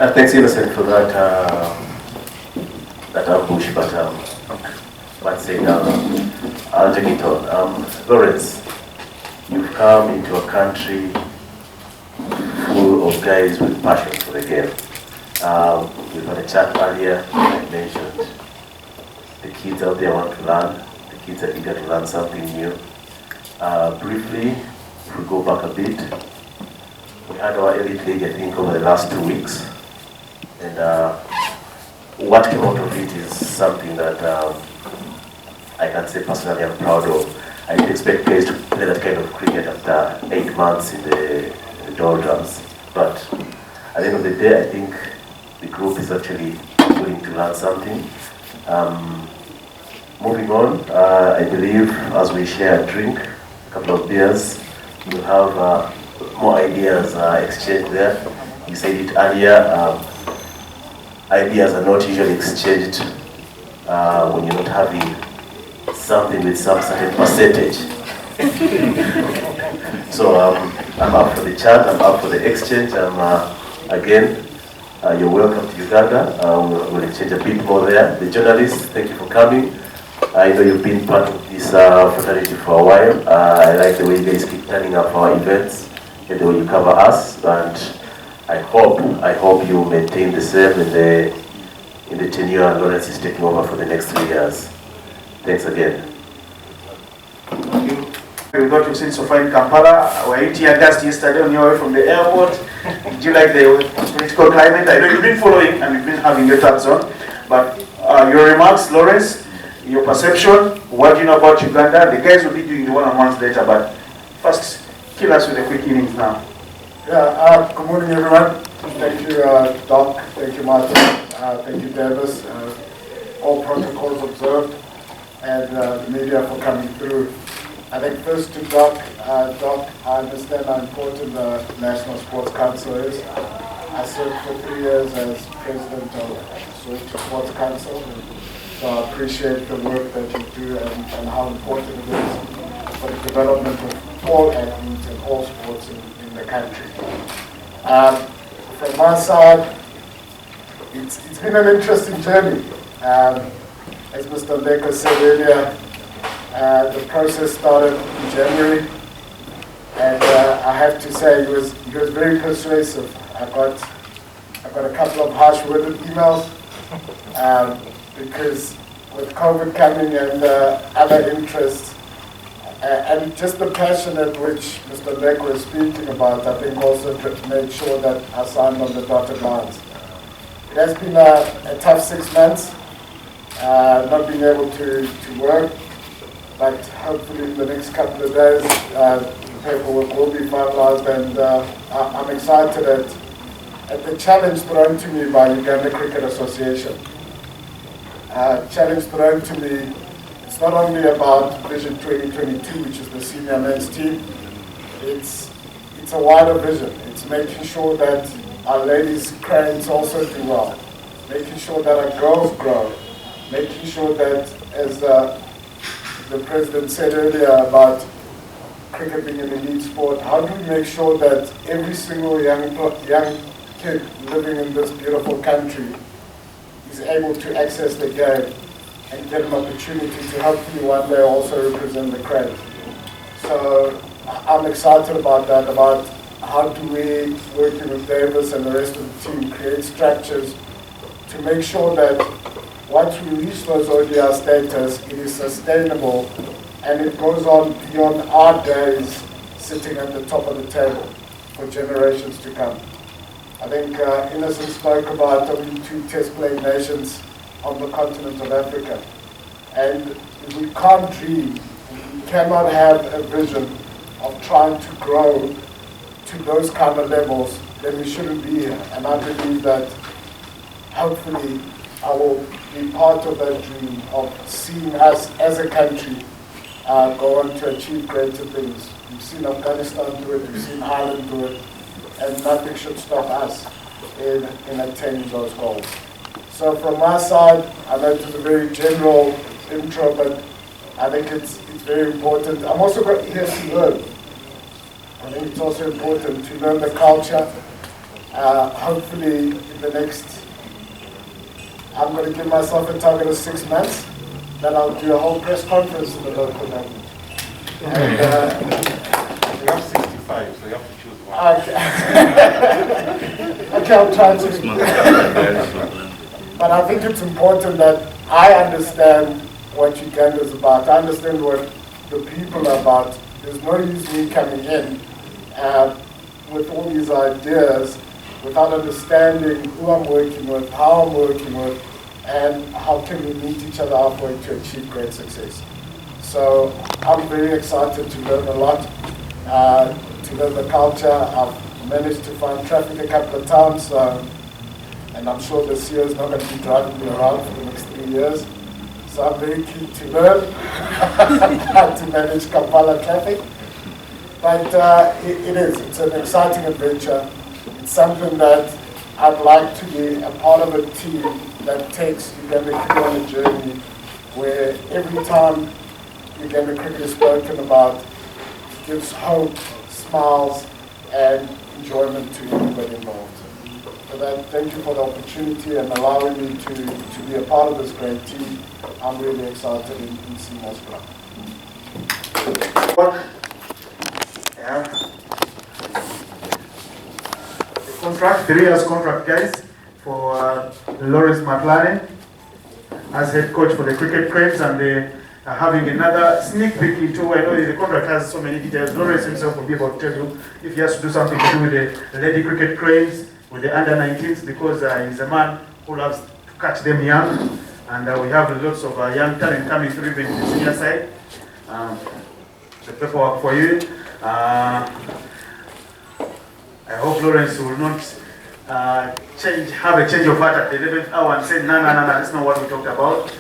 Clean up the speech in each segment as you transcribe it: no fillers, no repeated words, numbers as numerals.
Thanks, Innocent, for that that ambush, but let's say I'll take it on. Lawrence, you've come into a country full of guys with passion for the game. We've had a chat earlier. I mentioned the kids out there want to learn. The kids are eager to learn something new. Briefly, if we go back a bit, we had our elite league, I think, over the last 2 weeks. And what came out of it is something that I can say personally I'm proud of. I didn't expect players to play that kind of cricket after 8 months in the doldrums. But at the end of the day, I think the group is actually willing to learn something. Moving on, I believe as we share a drink, a couple of beers, we'll have more ideas exchanged there. You said it earlier, ideas are not usually exchanged when you're not having something with some certain percentage. So I'm up for the chat, I'm up for the exchange. Again, you're welcome to Uganda. We'll exchange a bit more there. The journalists, thank you for coming. I know you've been part of this fraternity for a while. I like the way you guys keep turning up our events and the way you cover us. And I hope you maintain the same in the tenure Lawrence is taking over for the next 3 years. Thanks again. Thank you. We got to see so far in Kampala. We were eating August yesterday on your way from the airport. Did you like the political climate? I know you've been following and you've been having your thoughts on. But your remarks, Lawrence, your perception, what do you know about Uganda? The guys will be doing the one-on-ones later, but first, kill us with a quick innings now. Yeah, good morning everyone. Thank you Doc, thank you Martin, thank you Davis, all protocols observed, and the media for coming through. I think first to Doc, Doc, I understand how important the National Sports Council is. I served for 3 years as president of the Sports Council, so I appreciate the work that you do and how important it is for the development of all athletes and all sports in the country. From my side, it's been an interesting journey. As Mr. Ndeko said earlier, the process started in January, and I have to say he was very persuasive. I got a couple of harsh-worded emails because with COVID coming and other interests, and just the passion at which Mr. Ndeko was speaking about, I think also made sure that I signed on the dotted lines. It has been a tough 6 months, not being able to work, but hopefully in the next couple of days the paperwork will be finalized, and I'm excited at the challenge thrown to me by Uganda Cricket Association. Challenge thrown to me, it's not only about Vision 2022, which is the senior men's team, it's a wider vision. It's making sure that our ladies' cranes also do well, making sure that our girls grow, making sure that, as the President said earlier about cricket being an elite sport, how do we make sure that every single young kid living in this beautiful country is able to access the game and get an opportunity to hopefully one day also represent the crane. So I'm excited about that, about how do we, working with Davis and the rest of the team, create structures to make sure that once we reach those ODI status, it is sustainable and it goes on beyond our days sitting at the top of the table for generations to come. I think Innocent spoke about only 2 test-playing nations on the continent of Africa. And we can't dream, we cannot have a vision of trying to grow to those kind of levels, then we shouldn't be here. And I believe that hopefully I will be part of that dream of seeing us as a country go on to achieve greater things. We've seen Afghanistan do it, we've seen Ireland do it, and nothing should stop us in attaining those goals. So from my side, I know it was a very general intro, but I think it's very important. I'm also here to learn. I think it's also important to learn the culture, Hopefully in the next, I'm going to give myself a target of 6 months, then I'll do a whole press conference in the local language. And, you have 65, so you have to choose one. okay. Okay, I'll try to. But I think it's important that I understand what Uganda is about. I understand what the people are about. There's no use me coming in with all these ideas without understanding who I'm working with, how I'm working with, and how can we meet each other halfway to achieve great success. So I'm very excited to learn a lot, to learn the culture. I've managed to find traffic a couple of times, and I'm sure the CEO is not going to be driving me around for the next 3 years. So I'm very keen to learn how to manage Kampala traffic. But it's an exciting adventure. It's something that I'd like to be a part of a team that takes Uganda cricket on a journey where every time Uganda cricket is spoken about, gives hope, smiles, and enjoyment to everybody involved. So that, thank you for the opportunity and allowing me to be a part of this great team. I'm really excited in seeing us grow. Yeah. The contract, 3 years contract, guys, for Lawrence Mahatlane as head coach for the Cricket Cranes, and they are having another sneak peek into, I know the contract has so many details. Lawrence himself will be able to tell you if he has to do something to do with the Lady Cricket Cranes, with the under-19s, because he's a man who loves to catch them young, and we have lots of young talent coming through even in the senior side. The paperwork for you. I hope Lawrence will not have a change of heart at the 11th hour and say, no, that's not what we talked about.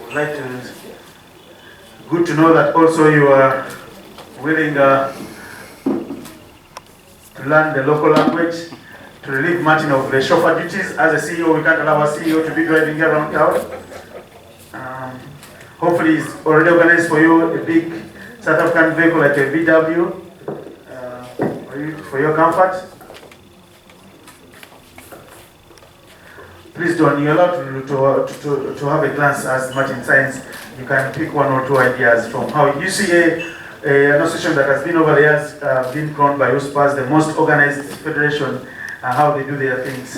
Would like to, good to know that also you are willing to learn the local language, to relieve Martin of the chauffeur duties. As a CEO, we can't allow our CEO to be driving around town. Hopefully he's already organized for you a big South African vehicle like a VW for your comfort. Please don't, you're allowed to have a glance as much in science. You can pick 1 or 2 ideas from how you see an association that has been over the years been crowned by USPA as the most organized federation and how they do their things.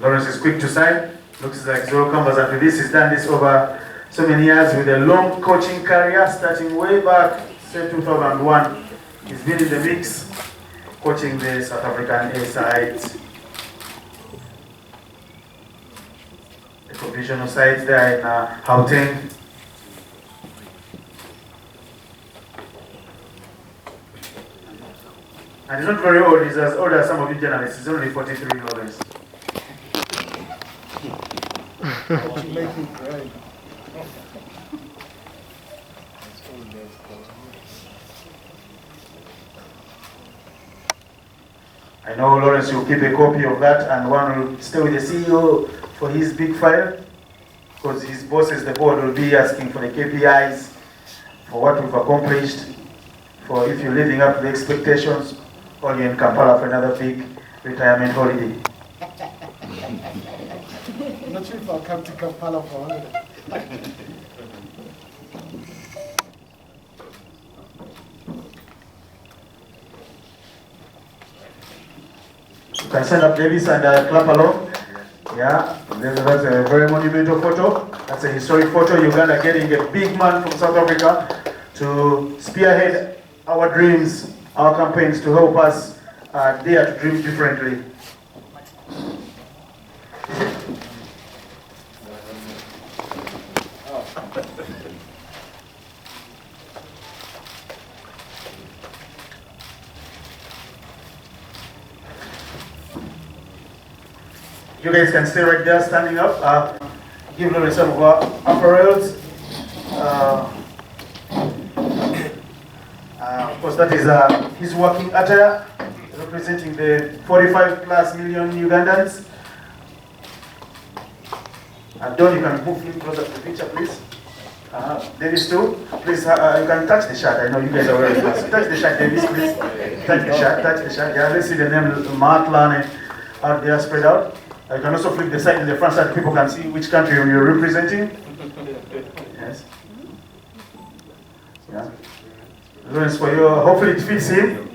Lawrence is quick to sign. Looks like zero canvas after this. He's done this over so many years with a long coaching career, starting way back, say 2001. He's been in the mix, coaching the South African A sides, the provisional sides there in Gauteng. And he's not very old. He's as old as some of you journalists. He's only 43, Lawrence. You make me cry. I know Lawrence will keep a copy of that, and one will stay with the CEO for his big file, because his bosses, the board, will be asking for the KPIs, for what we've accomplished, for if you're living up to the expectations, or you're in Kampala for another big retirement holiday. I'm not sure if I'll come to Kampala for holiday. You can stand up, Davis, and clap along. Yeah, that's a very monumental photo. That's a historic photo. Uganda getting a big man from South Africa to spearhead our dreams, our campaigns, to help us dare to dream differently. You guys can stay right there, standing up. Give Lawrence some of our apparels. Of course, that is his working attire. representing the 45 plus million Ugandans. And Don, you can move closer to the picture, please. Davis too, please, you can touch the shirt. I know you guys are wearing masks. Touch the shirt, Davis, please. Touch the shirt. Yeah, let's see the name Mahatlane out there spread out. You can also flip the side and the front side, people can see which country you're representing. Yes. Yeah. Lawrence, for you, hopefully it fits him.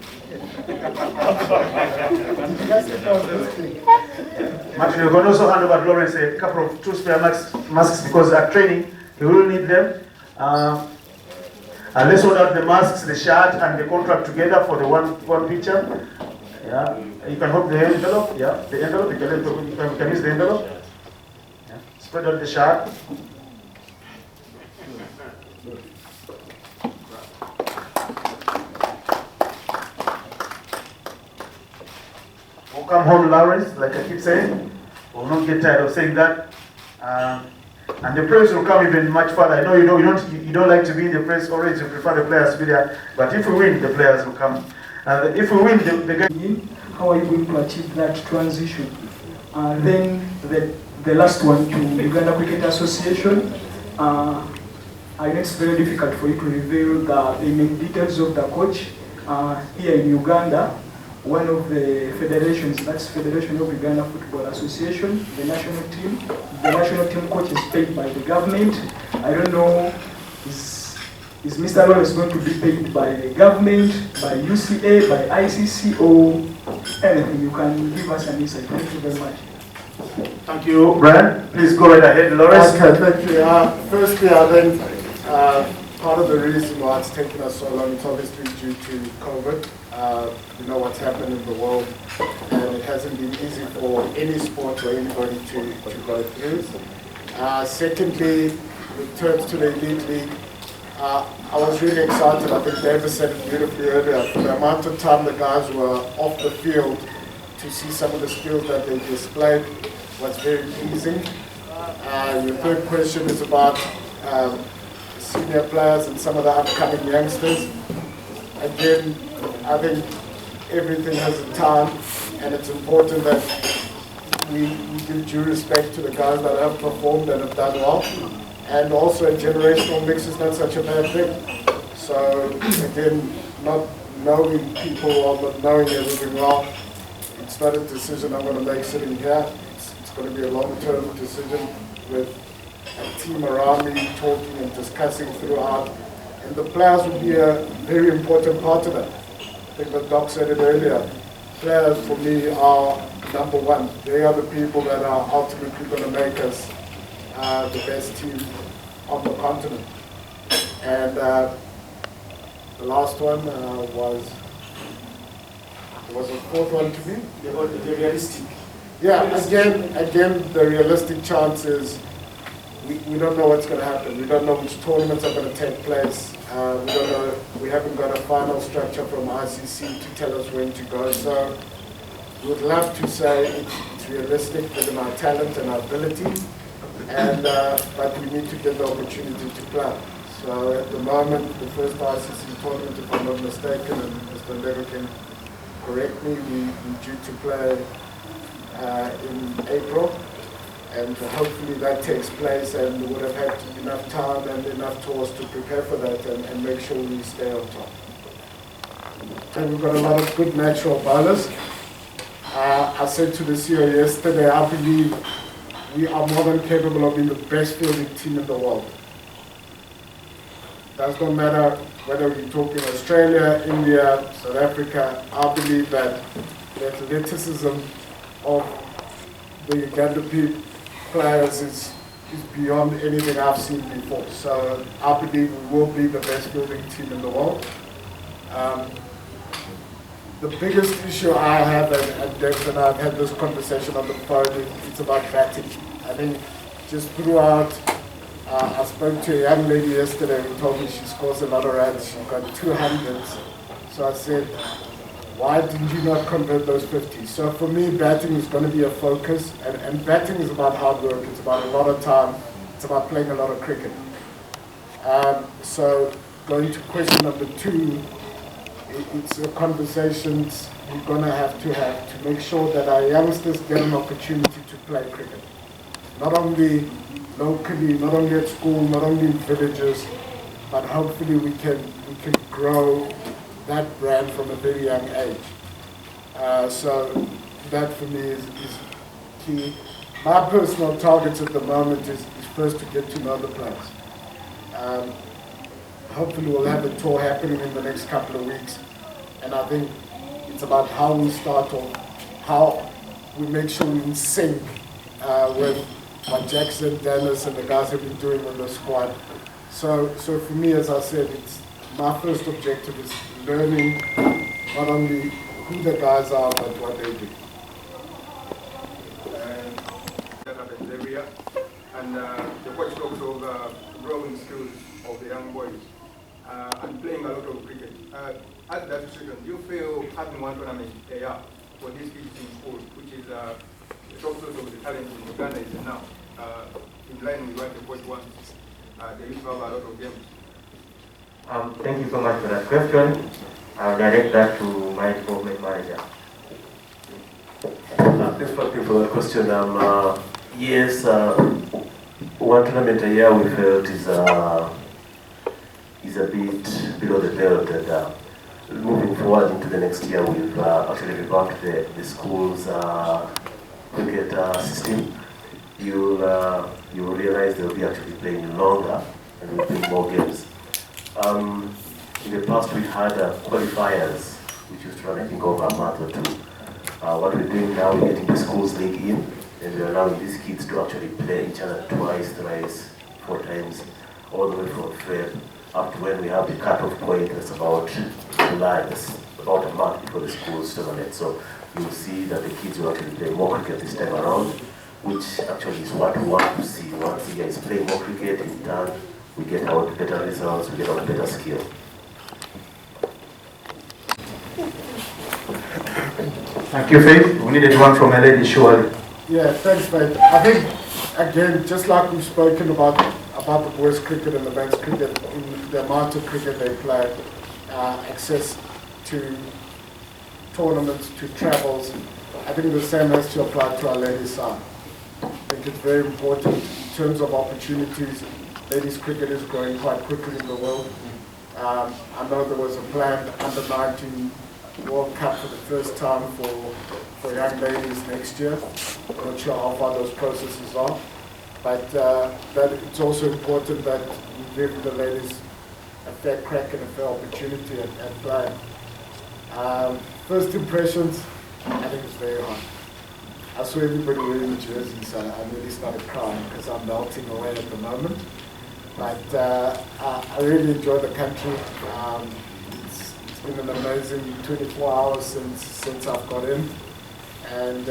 Martin, you can also hand over to Lawrence a couple of 2 spare masks because at training, he will need them. And let's hold out the masks, the shirt, and the contract together for the one picture. Yeah, you can hold the envelope. Yeah, the envelope. You can use the envelope. Yeah. Spread out the shirt. Welcome home, Lawrence. Like I keep saying, we'll not get tired of saying that. And the press will come even much further. I know you don't like to be in the press already. You prefer the players to be there. But if we win, the players will come. If we win, the game. How are you going to achieve that transition? Then the last one to Uganda Cricket Association. I know it's very difficult for you to reveal the main details of the coach here in Uganda. One of the federations, that's Federation of Uganda Football Association, the national team coach is paid by the government. I don't know, is Mr. Lawrence going to be paid by the government, by UCA, by ICC, or anything? You can give us an insight. Thank you very much. Thank you, Brian. Please go right ahead, Lawrence. Okay, thank you. Firstly, I think part of the reason why it's taken us so long is obviously due to COVID. You know what's happened in the world, and it hasn't been easy for any sport or anybody to go through. Secondly, with terms to the Elite League, I was really excited. I think David said it beautifully earlier. For the amount of time the guys were off the field, to see some of the skills that they displayed was very pleasing. Your third question is about senior players and some of the upcoming youngsters. Again, I think everything has a time, and it's important that we give due respect to the guys that have performed and have done well. And also a generational mix is not such a bad thing. So again, not knowing people or not knowing everything well, it's not a decision I'm going to make sitting here. It's going to be a long-term decision with a team around me talking and discussing throughout. And the players will be a very important part of that. I think that Doc said it earlier. Players for me are number one. They are the people that are ultimately going to make us the best team on the continent. And the last one was the fourth one to me? The realistic. Yeah, again, the realistic chance is we don't know what's going to happen. We don't know which tournaments are going to take place. We don't know. We haven't got a final structure from ICC to tell us when to go. So we would love to say it's realistic given our talent and our ability, and but we need to get the opportunity to play. So at the moment, the first ICC tournament, if I'm not mistaken, and Mr. Lego can correct me, we're due to play in April. And hopefully that takes place, and we would have had enough time and enough tours to prepare for that and make sure we stay on top. And we've got a lot of good natural bowlers. I said to the CEO yesterday, I believe we are more than capable of being the best fielding team in the world. Does not matter whether we're talking Australia, India, South Africa. I believe that the athleticism of the Uganda players is beyond anything I've seen before. So I believe we will be the best fielding team in the world. The biggest issue I have, and Dex and I have had this conversation on the phone, it's about batting. I think just throughout, I spoke to a young lady yesterday who told me she scores a lot of runs. She's got 200s. So I said, why did you not convert those 50? So for me, batting is going to be a focus, and batting is about hard work. It's about a lot of time. It's about playing a lot of cricket. So going to question number 2, it's the conversations we're going to have to make sure that our youngsters get an opportunity to play cricket. Not only locally, not only at school, not only in villages, but hopefully we can grow that brand from a very young age. So that for me is key. My personal targets at the moment is first to get to know the players. Hopefully we'll have a tour happening in the next couple of weeks, and I think it's about how we start off, how we make sure we're in sync with what Jackson, Dennis and the guys have been doing with the squad. So for me, as I said, it's my first objective is learning not only who the guys are, but what they do. Area. And the coach talks of growing skills of the young boys and playing a lot of cricket. At that situation, do you feel having one tournament a year for these kids in school, which is the top source of the talent in Uganda is now, in line with what the coach wants? They used to have a lot of games. Thank you so much for that question. I'll direct that to my department manager. Thanks for that question. Yes, one tournament a year we felt is a bit below the belt, and moving forward into the next year, we've actually revamped the school's cricket system. You'll realize they'll be actually playing longer and we'll play more games. In the past, we had qualifiers, which used to run, I think, over a month or two. What we're doing now, we're getting the schools league in, and we're allowing these kids to actually play each other twice, thrice, 4 times, all the way from Feb up to when we have the cut-off point. That's about July. That's about a month before the school's tournament. So you'll see that the kids will actually play more cricket this time around, which actually is what we want to see. We want to see guys play more cricket. In turn, we get out better results, we get out better skill. Thank you, Faith. We needed one from a lady, surely. Yeah, thanks, Faith. I think, again, just like we've spoken about the boys' cricket and the men's cricket, in the amount of cricket they play, access to tournaments, to travels, I think the same has to apply to our ladies' side. I think it's very important in terms of opportunities. Ladies' cricket is growing quite quickly in the world. I know there was a planned under-19 World Cup for the first time for young ladies next year. I'm not sure how far those processes are, but that it's also important that we give the ladies a fair crack and a fair opportunity at playing. First impressions, I think it's very hard. I saw everybody wearing the jerseys, so I nearly started crying because I'm melting away at the moment. But I really enjoy the country. It's been an amazing 24 hours since I've got in, and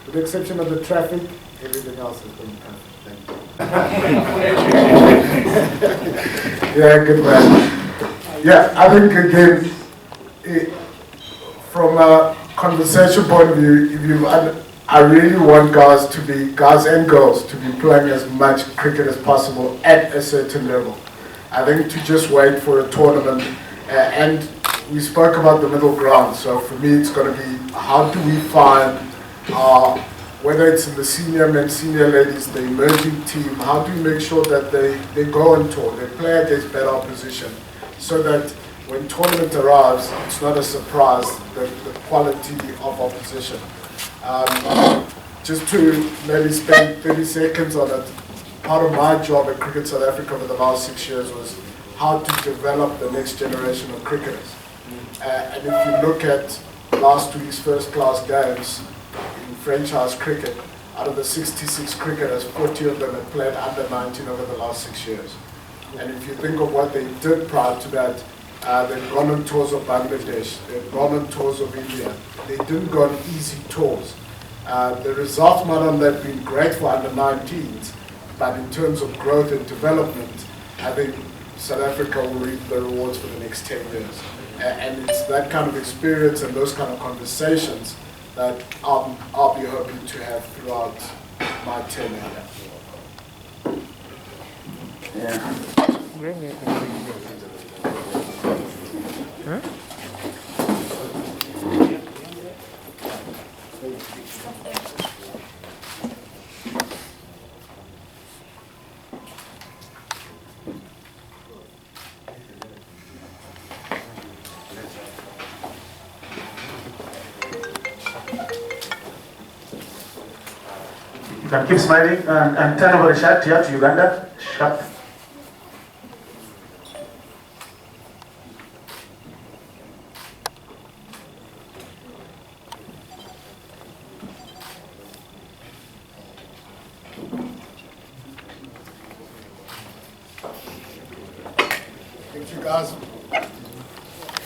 with the exception of the traffic, everything else has been perfect. Thank you. Yeah, good man. Yeah, I think again, from a conversation point of view, I really want guys and girls to be playing as much cricket as possible at a certain level. I think to just wait for a tournament, and we spoke about the middle ground, so for me it's going to be how do we find, whether it's in the senior men, senior ladies, the emerging team, how do we make sure that they go on tour, they play against better opposition, so that when tournament arrives, it's not a surprise, the quality of opposition. Just to maybe spend 30 seconds on it, part of my job at Cricket South Africa over the last 6 years was how to develop the next generation of cricketers. And if you look at last week's first-class games in franchise cricket, out of the 66 cricketers, 40 of them had played under 19 over the last 6 years. And if you think of what they did prior to that, they've gone on tours of Bangladesh, they've gone on tours of India. They didn't go on easy tours. The results might not have been great for under 19s, but in terms of growth and development, I think South Africa will reap the rewards for the next 10 years. And it's that kind of experience and those kind of conversations that I'll be hoping to have throughout my tenure. Yeah. You can keep smiling and turn over the shirt here to Uganda. Sharp. Thank you guys.